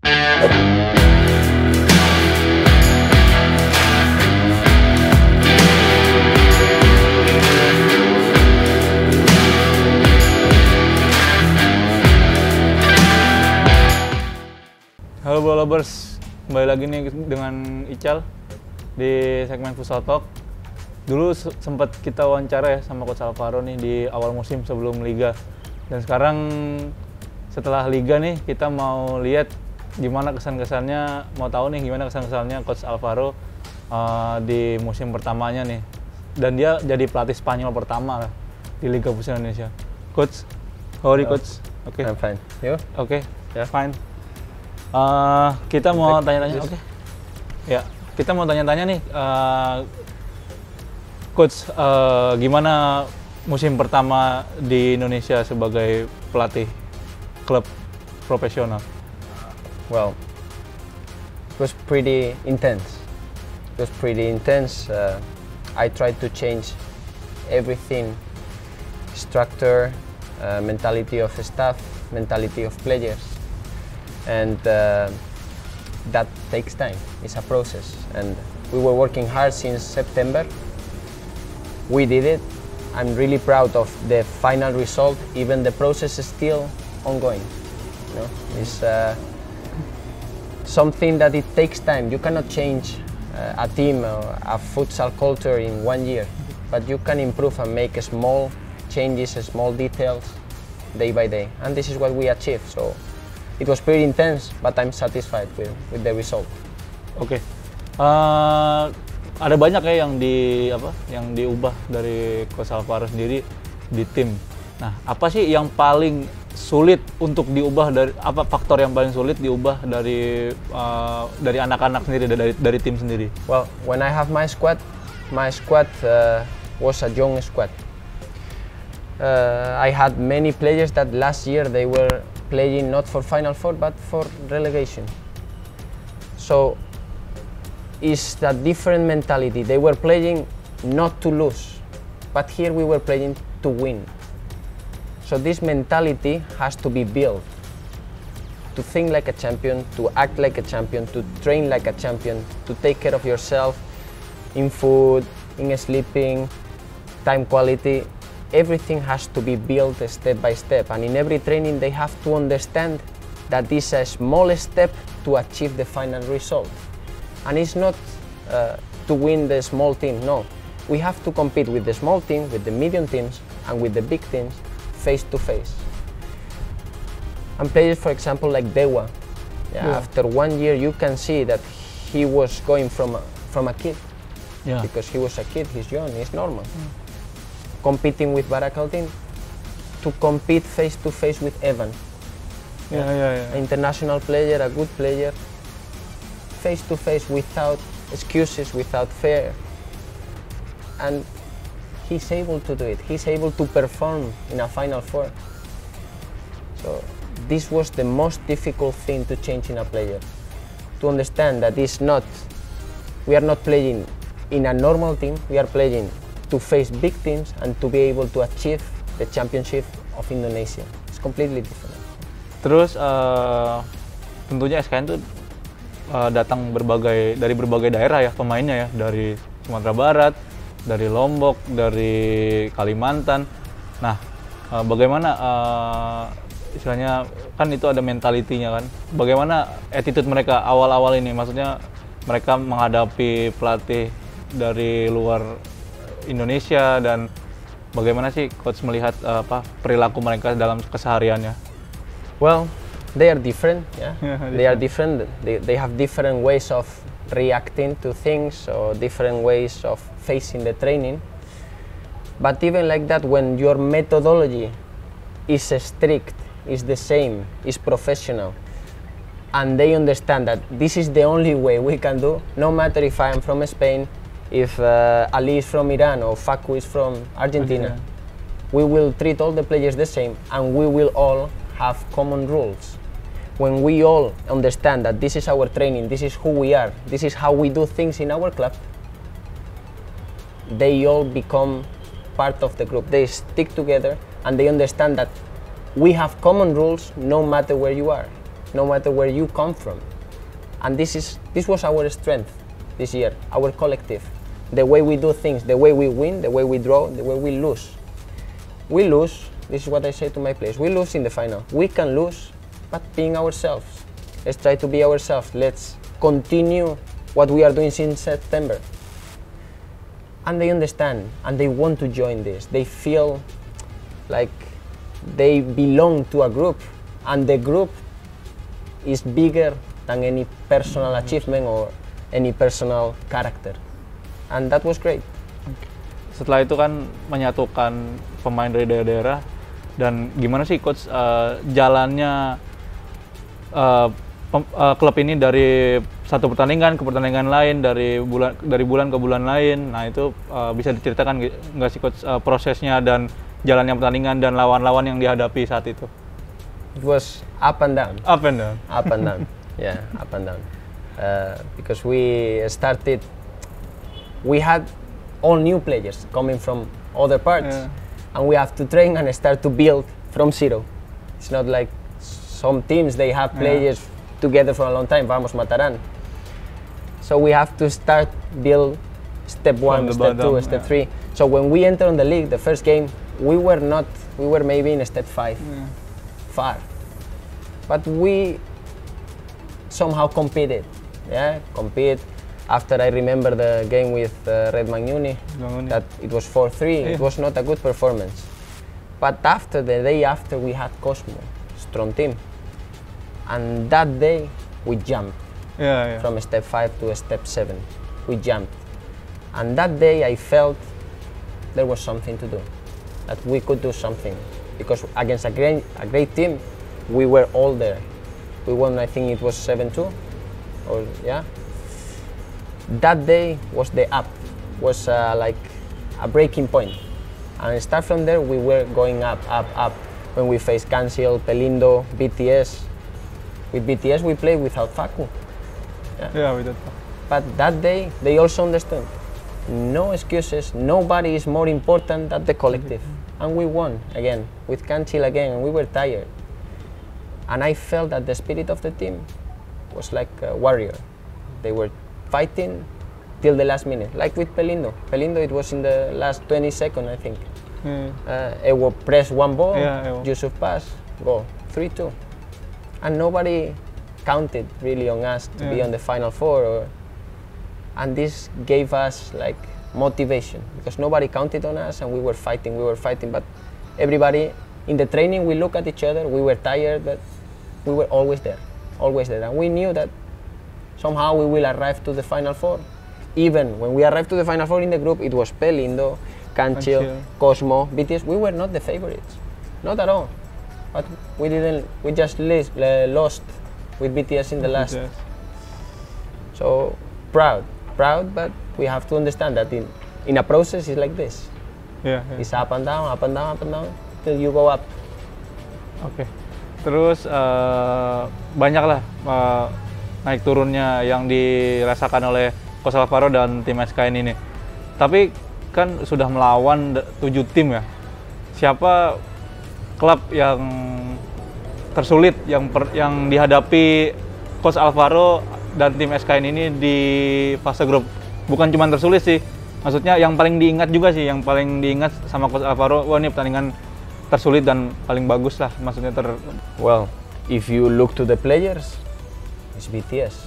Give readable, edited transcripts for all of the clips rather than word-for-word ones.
Halo Bola Lovers, kembali lagi nih dengan Ical di segmen Futsal Talk. Dulu sempat kita wawancara ya sama Coach Alvaro nih di awal musim sebelum Liga. Dan sekarang setelah Liga nih kita mau lihat gimana kesan-kesannya, mau tahu nih gimana kesan-kesannya Coach Alvaro di musim pertamanya nih. Dan dia jadi pelatih Spanyol pertama lah di Liga Futsal Indonesia. Coach, how are you, Coach? Okay. I'm fine. You? Okay, yeah, fine. Kita mau tanya-tanya, oke? Ya, kita mau tanya-tanya nih, Coach, gimana musim pertama di Indonesia sebagai pelatih klub profesional? Well, it was pretty intense. I tried to change everything: structure, mentality of staff, mentality of players. And that takes time. It's a process, and we were working hard since September. We did it. I'm really proud of the final result. Even the process is still ongoing. You know, it's something that it takes time. You cannot change a team or a futsal culture in 1 year, but you can improve and make small changes, small details, day by day. And this is what we achieved. So. It was pretty intense, but I'm satisfied with the result. Oke, ada banyak ya yang diubah dari Coach Alvaro sendiri di tim. Nah, apa sih yang paling sulit untuk diubah, dari apa faktor yang paling sulit diubah dari anak-anak sendiri, dari tim sendiri? Well, when I have my squad was a young squad. I had many players that last year they were playing not for Final Four but for relegation. So it's a different mentality. They were playing not to lose, but here we were playing to win. So this mentality has to be built. To think like a champion, to act like a champion, to train like a champion, to take care of yourself in food, in sleeping, time quality. Everything has to be built step by step, and in every training they have to understand that this is a small step to achieve the final result. And it's not to win the small team, no. We have to compete with the small team, with the medium teams, and with the big teams face to face. And players, for example, like Dewa, after 1 year you can see that he was going from a kid, because he was a kid, he's young, it's normal. Competing with Baracaltin, to compete face to face with Evan. An international player, a good player, face to face without excuses, without fear. And he's able to do it. He's able to perform in a Final Four. So this was the most difficult thing to change in a player. To understand that we are not playing in a normal team, we are playing to face big teams and to be able to achieve the championship of Indonesia. It's completely different. Terus tentunya SKN itu datang dari berbagai daerah ya pemainnya ya, dari Sumatera Barat, dari Lombok, dari Kalimantan. Nah, bagaimana istilahnya kan itu ada mentalitinya kan? Bagaimana attitude mereka awal-awal ini? Maksudnya mereka menghadapi pelatih dari luar Indonesia, dan bagaimana sih Coach melihat perilaku mereka dalam kesehariannya? Well, they are different, they are different. They have different ways of reacting to things, or different ways of facing the training. But even like that, when your methodology is strict, is the same, is professional, and they understand that this is the only way we can do, no matter if I am from Spain, if Ali is from Iran or Facu is from Argentina, we will treat all the players the same, and we will all have common rules. When we all understand that this is our training, this is who we are, this is how we do things in our club, they all become part of the group. They stick together and they understand that we have common rules no matter where you are. no matter where you come from. And this was our strength this year, our collective. The way we do things, the way we win, the way we draw, the way we lose. We lose, this is what I say to my players, we lose in the final. We can lose, but being ourselves. Let's try to be ourselves. Let's continue what we are doing since September. And they understand, and they want to join this. They feel like they belong to a group, and the group is bigger than any personal achievement or any personal character. And that was great. Setelah itu kan menyatukan pemain dari daerah-daerah, dan gimana sih coach jalannya klub ini dari satu pertandingan ke pertandingan lain, dari bulan ke bulan lain. Nah itu bisa diceritakan nggak sih coach prosesnya dan jalannya pertandingan dan lawan-lawan yang dihadapi saat itu? It was up and down. Up and down. Up and down. Yeah, up and down. Because we had all new players coming from other parts, and we have to train and start to build from zero. It's not like some teams, they have players together for a long time, Vamos Mataran. So we have to start build step one, step two, step three. So when we enter on the league, the first game, we were maybe in step 5, far. But we somehow compete. After I remember the game with Red Magnuni, that it was 4-3, it was not a good performance. But after, the day after, we had Cosmo, strong team. And that day, we jumped from step 5 to step 7. We jumped. And that day, I felt there was something to do, that we could do something. Because against a great team, we were all there. We won, I think it was 7-2. That day was the up, was like a breaking point. And start from there, we were going up. When we faced Cancel, Pelindo, BTS. With BTS, we played without Facu. With that. But that day, they also understood. No excuses, nobody is more important than the collective. And we won again, with Cancel again, and we were tired. And I felt that the spirit of the team was like a warrior. They were fighting till the last minute, like with Pelindo. Pelindo, it was in the last 20 seconds, I think. Ewo press one ball, Yusuf pass, go, 3-2. And nobody counted really on us to be on the Final Four. And this gave us like motivation, because nobody counted on us and we were fighting. But everybody, in the training, we look at each other, we were tired, but we were always there. And we knew that somehow we will arrive to the Final Four. Even when we arrived to the Final Four in the group, it was Pelindo, Cancel, Cosmo, BTS. We were not the favorites, not at all. But we just lost with BTS in the last. So proud, but we have to understand that in a process it's like this. It's up and down, till you go up. Oke. Terus banyaklah naik turunnya yang dirasakan oleh Coach Alvaro dan tim SKN ini. Tapi kan sudah melawan 7 tim ya. Siapa klub yang tersulit yang dihadapi Coach Alvaro dan tim SKN ini di fase grup? Bukan cuma tersulit sih, maksudnya yang paling diingat juga sih, yang paling diingat sama Coach Alvaro, wah ini pertandingan tersulit dan paling bagus lah, maksudnya Well, if you look to the players, it's BTS.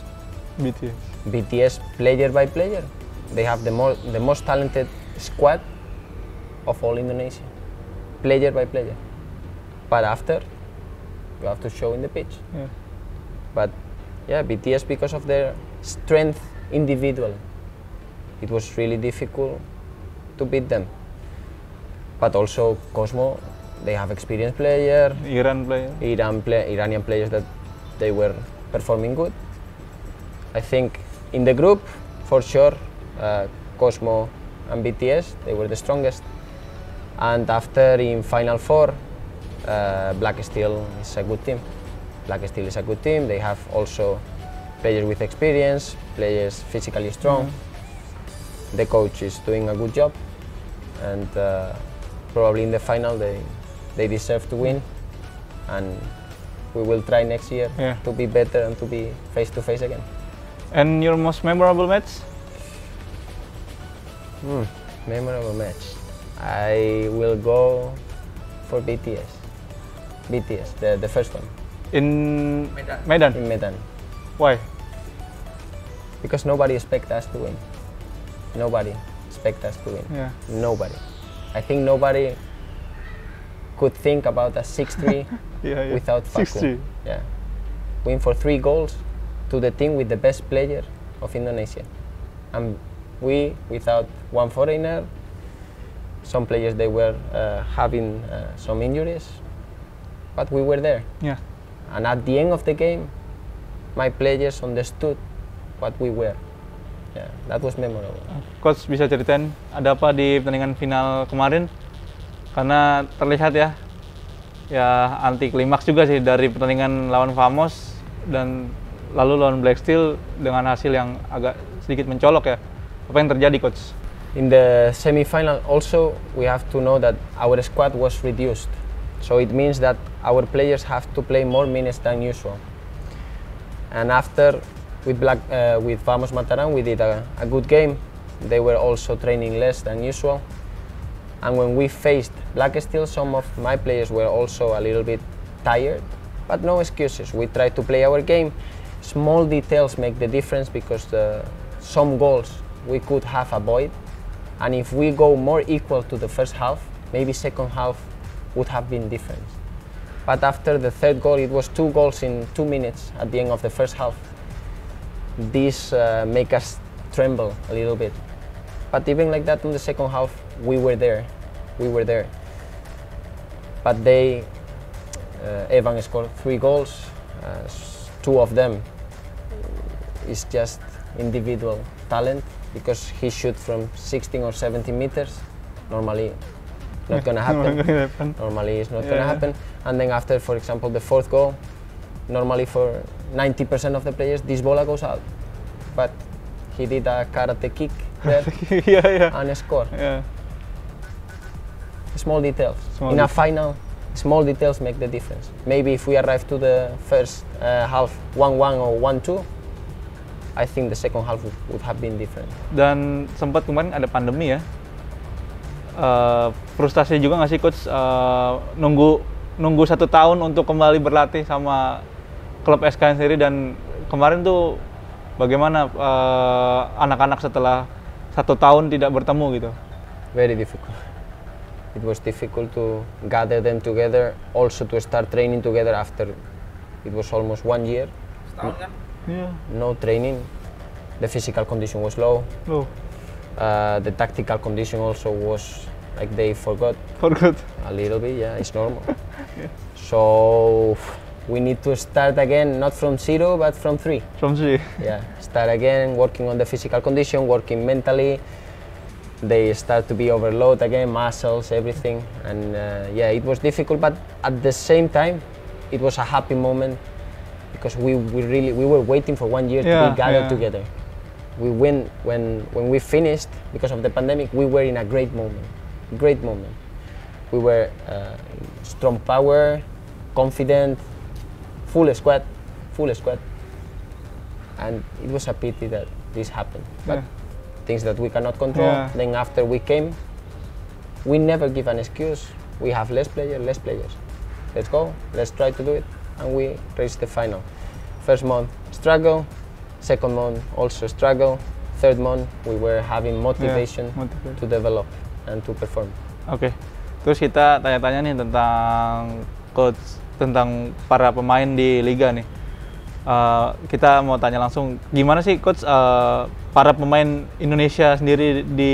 BTS player by player. They have the most talented squad of all Indonesia, player by player. But after, you have to show in the pitch. But BTS, because of their strength individual, it was really difficult to beat them. But also Cosmo, they have experienced players, Iranian players that they were performing good. I think in the group, for sure, Cosmo and BTS, they were the strongest. And after in Final Four, Black Steel is a good team. They have also players with experience, players physically strong. The coach is doing a good job, and probably in the final they deserve to win. And We will try next year Yeah. to be better and to be face to face again. And your most memorable match? Memorable match. I will go for BTS. BTS, the first one In Medan. in Medan. Why? Because nobody expect us to win. Nobody expect us to win. Yeah. Nobody. I think nobody could think about a 6-3 Yeah. without 6-3. Facu. Yeah. Win for 3 goals to the team with the best player of Indonesia. And we, without one foreigner, some players they were having some injuries, but we were there. Yeah. And at the end of the game, my players understood what we were. Yeah, that was memorable. Coach bisa ceritain ada apa di pertandingan final kemarin? Karena terlihat ya anti klimaks juga sih dari pertandingan lawan Famos dan lalu lawan Black Steel dengan hasil yang agak sedikit mencolok ya. Apa yang terjadi, Coach? In the semi-final also, we have to know that our squad was reduced. So it means that our players have to play more minutes than usual. And after, with Famos Mataram, we did a good game. They were also training less than usual. And when we faced Black Steel, some of my players were also a little bit tired, but no excuses. We tried to play our game. Small details make the difference because some goals we could have avoided. And if we go more equal to the first half, maybe second half would have been different. But after the third goal, it was 2 goals in 2 minutes at the end of the first half. This make us tremble a little bit. But even like that in the second half, we were there. We were there. But they, Evan scored 3 goals. 2 of them is just individual talent because he shot from 16 or 17 meters. Normally, not gonna happen. Normally, it's not gonna happen. And then after, for example, the 4th goal, normally for 90% of the players, this ball goes out. But he did a karate kick there and scored. Yeah. Small details. In a final, small details make the difference. Maybe if we arrive to the first half 1-1 or 1-2, I think the second half would have been different. Dan sempat kemarin ada pandemi ya. Frustasi juga nggak sih, Coach, nunggu 1 tahun untuk kembali berlatih sama klub SKN sendiri, dan kemarin tuh bagaimana anak-anak setelah 1 tahun tidak bertemu gitu? Very difficult. It was difficult to gather them together, also to start training together after it was almost 1 year. Setahun kan? Yeah. No training. The physical condition was low. Loh, The tactical condition also was like they forgot forgot. a little bit. Yeah, it's normal. So we need to start again, not from 0 but from 3. From sih. Yeah, start again, working on the physical condition, working mentally. They start to be overloaded again, muscles, everything, and yeah, it was difficult. But at the same time, it was a happy moment because we were waiting for 1 year to be gathered together. We win when we finished because of the pandemic. We were in a great moment, great moment. We were strong power, confident, full squad, and it was a pity that this happened. But things that we cannot control. Yeah. Then after we came, we never give an excuse. We have less players. Let's go, let's try to do it, and we reached the final. First month, struggle. Second month, also struggle. Third month, we were having motivation to develop and to perform. Oke. Terus kita tanya-tanya nih tentang coach, tentang para pemain di liga nih. Kita mau tanya langsung, gimana sih coach para pemain Indonesia sendiri di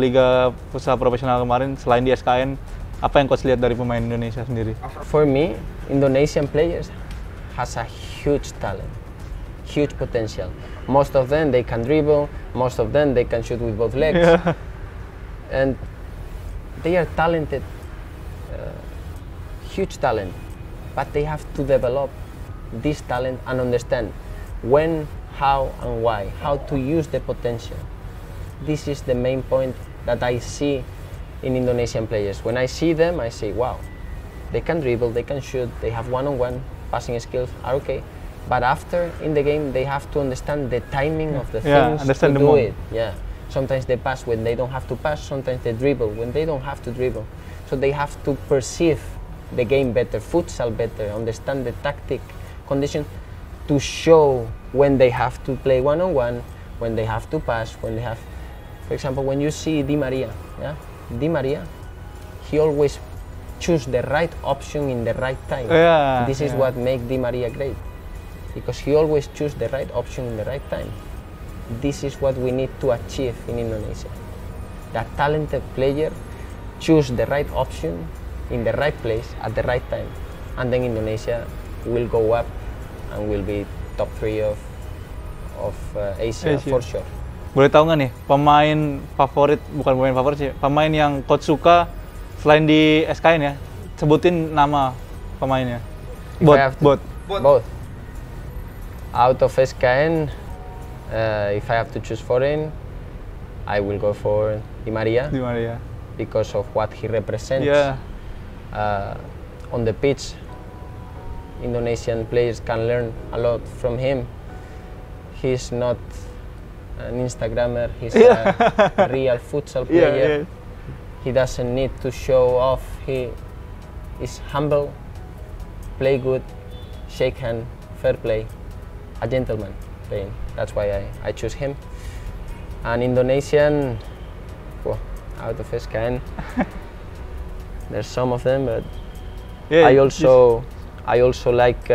Liga Futsal Profesional kemarin selain di SKN, apa yang coach lihat dari pemain Indonesia sendiri? For me, Indonesian players has a huge talent, huge potential. Most of them they can dribble, most of them they can shoot with both legs, and they are talented, huge talent. But they have to develop this talent and understand when, how and why, how to use the potential. This is the main point that I see in Indonesian players. When I see them, I say, wow, they can dribble, they can shoot, they have one-on-one, passing skills are okay. But after in the game, they have to understand the timing of the Yeah, things to understand the do moment. it. Yeah. Sometimes they pass when they don't have to pass. Sometimes they dribble when they don't have to dribble. So they have to perceive the game better, futsal better, understand the tactic condition to show when they have to play one-on-one, when they have to pass, when they have. For example, when you see Di Maria, yeah, Di Maria, he always choose the right option in the right time. Yeah, This is yeah. what makes Di Maria great, because he always choose the right option in the right time. This is what we need to achieve in Indonesia. That talented player choose the right option in the right place at the right time, and then Indonesia will go up and will be top 3 of Asia for sure. Boleh tahu nggak nih pemain favorit, bukan pemain favorit sih, pemain yang coach suka selain di SKN ya? Sebutin nama pemainnya. If I have to- Both. Both. Out of SKN, if I have to choose foreign, I will go for Di Maria Di mana ya? because of what he represents. Yeah. On the pitch, Indonesian players can learn a lot from him. He's not an Instagrammer, he's a real futsal player. Yeah. He doesn't need to show off, he is humble, play good, shake hand, fair play, a gentleman playing. That's why I choose him. And Indonesian, out of SKN, there's some of them, but Yeah, I also like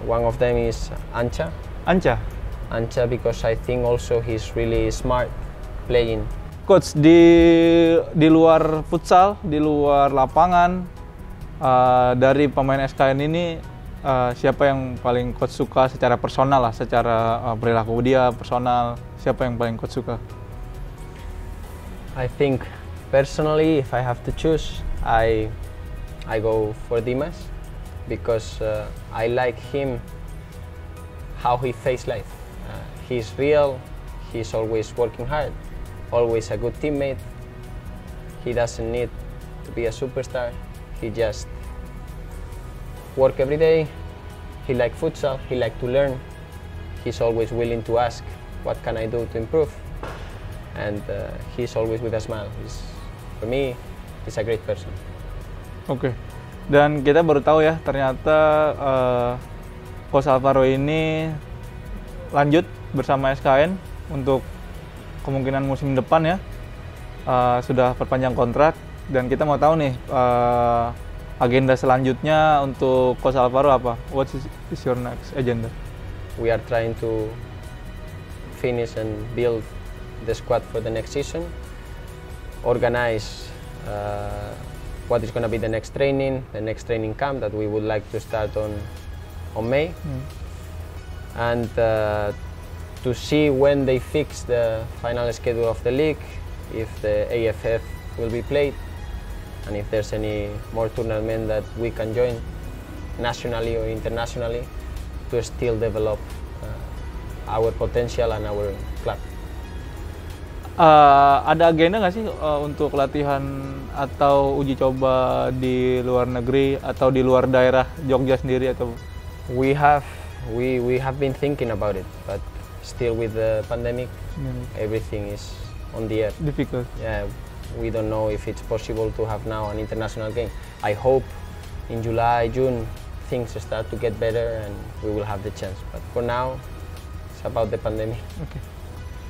one of them is Ancha. Anca. Because I think also he's really smart playing. Coach, di luar futsal, di luar lapangan, dari pemain SKN ini siapa yang paling coach suka secara personal lah, secara perilaku dia personal, siapa yang paling coach suka? I think personally, if I have to choose, I go for Dimas because I like him, how he face life. He's real, he's always working hard, always a good teammate. He doesn't need to be a superstar, he just work every day. He like futsal, he like to learn. He's always willing to ask, what can I do to improve? And he's always with a smile. For me, he's a great person. Oke. Dan kita baru tahu ya, ternyata Coach Alvaro ini lanjut bersama SKN untuk kemungkinan musim depan ya. Sudah perpanjang kontrak dan kita mau tahu nih agenda selanjutnya untuk Coach Alvaro apa? What is your next agenda? We are trying to finish and build the squad for the next season, organize what is going to be the next training camp that we would like to start on May, and to see when they fix the final schedule of the league, if the AFF will be played, and if there's any more tournament that we can join nationally or internationally to still develop our potential and our club. Ada agenda nggak sih untuk latihan atau uji coba di luar negeri atau di luar daerah Jogja sendiri atau? We have been thinking about it, but still with the pandemic, everything is on the air. Difficult. Yeah, we don't know if it's possible to have now an international game. I hope in July, June, things start to get better and we will have the chance. But for now, it's about the pandemic. Okay.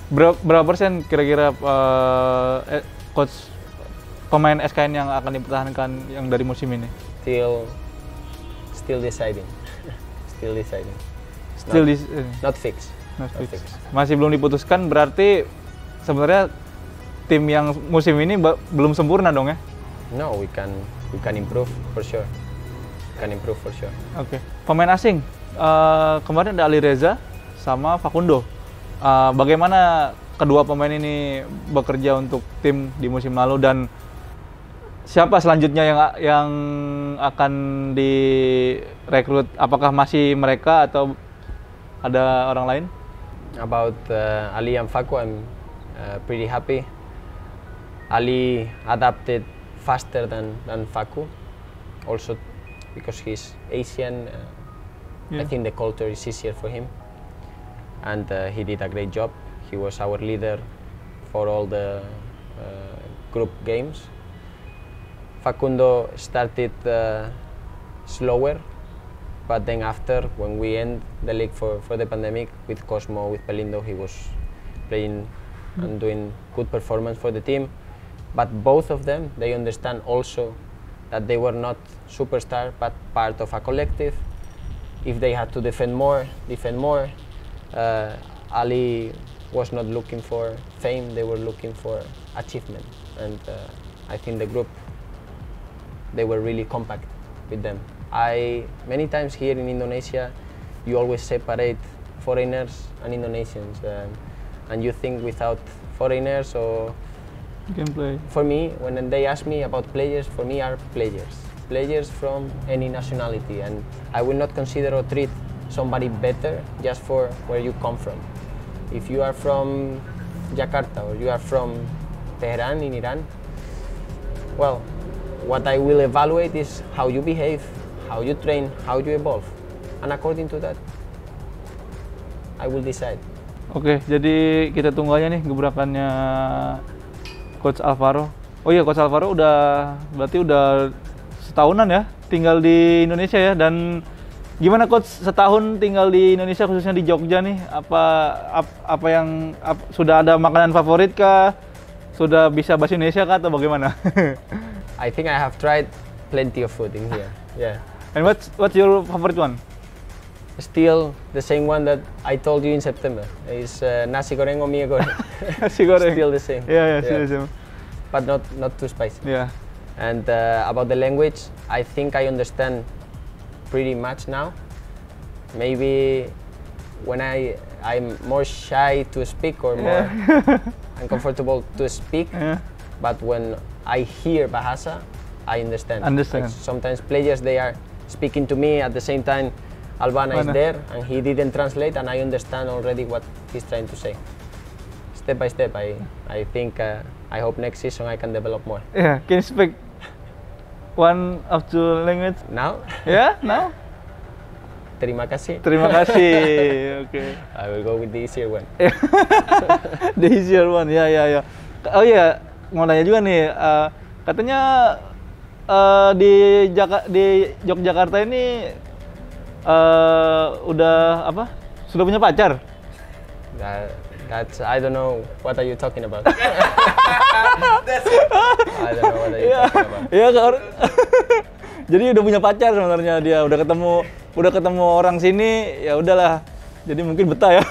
Berapa persen kira-kira coach pemain SKN yang akan dipertahankan yang dari musim ini? Still deciding. Still deciding. Not fixed. Not fixed. Masih belum diputuskan, berarti sebenarnya tim yang musim ini belum sempurna dong ya? No, we can improve for sure. Oke. Pemain asing kemarin ada Ali Reza sama Facundo. Bagaimana kedua pemain ini bekerja untuk tim di musim lalu dan siapa selanjutnya yang akan direkrut? Apakah masih mereka atau ada orang lain? About Ali and Facu, I'm pretty happy. Ali adapted faster than Facu. Also because he's Asian. Yeah. I think the culture is easier for him, and he did a great job. He was our leader for all the group games. Facundo started slower, but then after, when we end the league for the pandemic, with Cosmo, with Pelindo, he was playing and doing good performance for the team. But both of them, they understand also that they were not superstar, but part of a collective. If they had to defend more, defend more. Ali was not looking for fame, they were looking for achievement. And I think the group, they were really compact with them. Many times here in Indonesia, you always separate foreigners and Indonesians. And you think without foreigners, or You can play. for me, when they ask me about players, for me are players from any nationality, and I will not consider or treat somebody better just for where you come from. If you are from Jakarta or you are from Tehran in Iran, well, what I will evaluate is how you behave, how you train, how you evolve, and according to that, I will decide. Oke, jadi kita tunggu aja nih gebrakannya Coach Alvaro. Oh iya, Coach Alvaro berarti udah setahunan ya tinggal di Indonesia ya. Dan gimana Coach setahun tinggal di Indonesia, khususnya di Jogja nih? Sudah ada makanan favorit kah? Sudah bisa bahasa Indonesia kah atau bagaimana? I think I have tried plenty of food in here. Yeah. And what's your favorite one? Still the same one that I told you in September. Is nasi goreng or mie goreng. Nasi goreng. Still the same. Yeah, still the same. But not too spicy. Yeah. And about the language, I think I understand pretty much now. Maybe when I'm more shy to speak or more uncomfortable to speak, but when I hear bahasa, I understand. Like sometimes players, they are speaking to me at the same time. Albana is there and he didn't translate, and I understand already what he's trying to say. Step by step, I think I hope next season I can develop more. Yeah, can you speak one of two language? Now? Yeah, now? Terima kasih. Terima kasih. Okay. I will go with the easier one. The easier one, ya. Oh iya, mau nanya juga nih, katanya di Yogyakarta ini sudah punya pacar? That's I don't know what are you talking about. I don't know what are you talking about. Iya, jadi udah punya pacar sebenarnya dia, udah ketemu orang sini, ya udahlah. Jadi mungkin betah ya.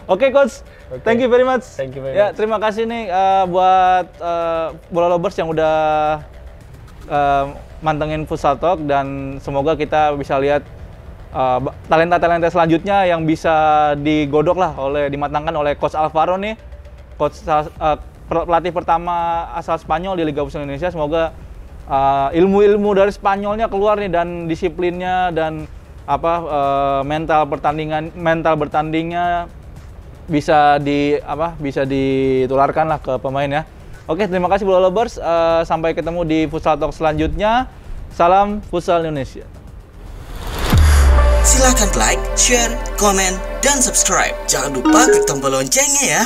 Oke, Coach. Okay. Thank you very much. Thank you very much. much. Terima kasih nih buat Bola Lovers yang udah mantengin Futsal Talk, dan semoga kita bisa lihat talenta-talenta selanjutnya yang bisa digodok lah dimatangkan oleh Coach Alvaro nih, pelatih pertama asal Spanyol di Liga Futsal Indonesia. Semoga ilmu-ilmu dari Spanyolnya keluar nih, dan disiplinnya dan mental bertandingnya bisa ditularkan lah ke pemain ya. Oke, terima kasih Bola Lovers. Sampai ketemu di Futsal Talk selanjutnya. Salam Futsal Indonesia. Silahkan like, share, komen, dan subscribe. Jangan lupa klik tombol loncengnya ya.